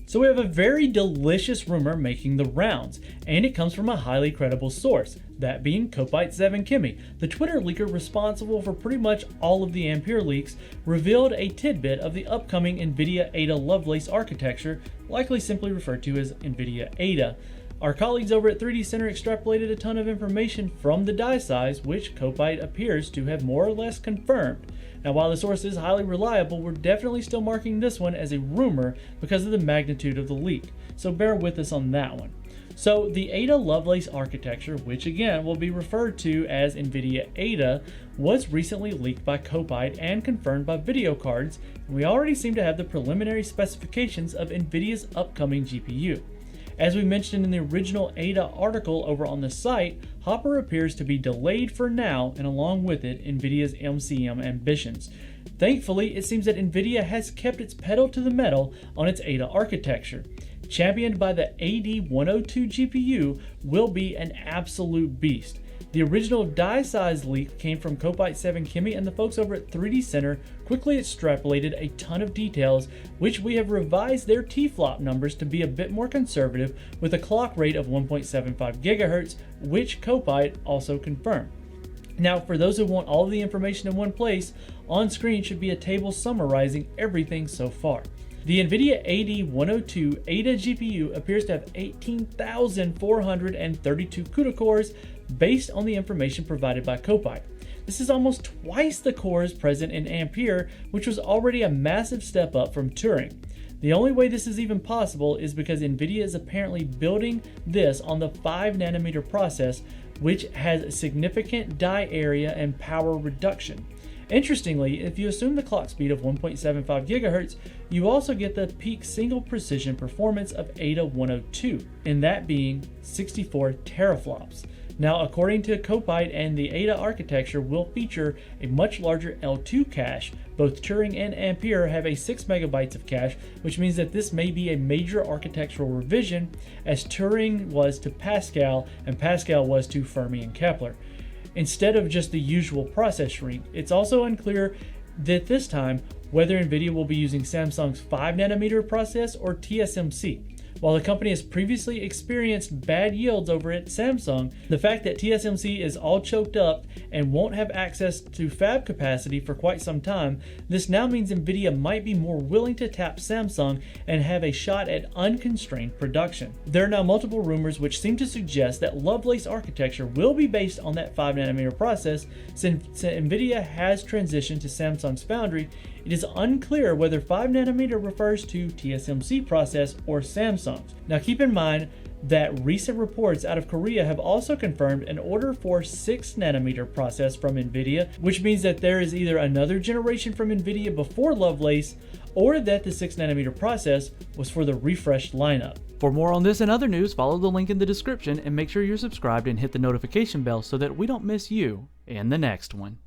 So we have a very delicious rumor making the rounds, and it comes from a highly credible source, that being Kopite7Kimi. The Twitter leaker responsible for pretty much all of the Ampere leaks revealed a tidbit of the upcoming NVIDIA Ada Lovelace architecture, likely simply referred to as NVIDIA Ada. Our colleagues over at 3D Center extrapolated a ton of information from the die size, which Kopite appears to have more or less confirmed. Now, while the source is highly reliable, we're definitely still marking this one as a rumor because of the magnitude of the leak, so bear with us on that one. So the Ada Lovelace architecture, which again will be referred to as NVIDIA Ada, was recently leaked by Kopite and confirmed by video cards, and we already seem to have the preliminary specifications of NVIDIA's upcoming GPU. As we mentioned in the original Ada article over on the site, Hopper appears to be delayed for now, and along with it, NVIDIA's MCM ambitions. Thankfully, it seems that NVIDIA has kept its pedal to the metal on its Ada architecture. Championed by the AD102 GPU will be an absolute beast. The original die size leak came from Kopite7Kimi, and the folks over at 3D Center quickly extrapolated a ton of details, which we have revised their TFLOP numbers to be a bit more conservative with a clock rate of 1.75 GHz, which Kopite also confirmed. Now, for those who want all of the information in one place, on screen should be a table summarizing everything so far. The NVIDIA AD102 Ada GPU appears to have 18,432 CUDA cores based on the information provided by Kopite. This is almost twice the cores present in Ampere, which was already a massive step up from Turing. The only way this is even possible is because NVIDIA is apparently building this on the 5nm process, which has significant die area and power reduction. Interestingly, if you assume the clock speed of 1.75 GHz, you also get the peak single precision performance of Ada 102, and that being 64 teraflops. Now, according to Kopite, and the Ada architecture will feature a much larger L2 cache. Both Turing and Ampere have a 6 MB of cache, which means that this may be a major architectural revision, as Turing was to Pascal and Pascal was to Fermi and Kepler, instead of just the usual process shrink. It's also unclear that this time whether NVIDIA will be using Samsung's 5nm process or TSMC. While the company has previously experienced bad yields over at Samsung, the fact that TSMC is all choked up and won't have access to fab capacity for quite some time, this now means NVIDIA might be more willing to tap Samsung and have a shot at unconstrained production. There are now multiple rumors which seem to suggest that Lovelace architecture will be based on that 5nm process. Since NVIDIA has transitioned to Samsung's foundry, it is unclear whether 5nm refers to TSMC process or Samsung's. Now keep in mind that recent reports out of Korea have also confirmed an order for 6nm process from NVIDIA, which means that there is either another generation from NVIDIA before Lovelace, or that the 6nm process was for the refreshed lineup. For more on this and other news, follow the link in the description and make sure you're subscribed and hit the notification bell so that we don't miss you in the next one.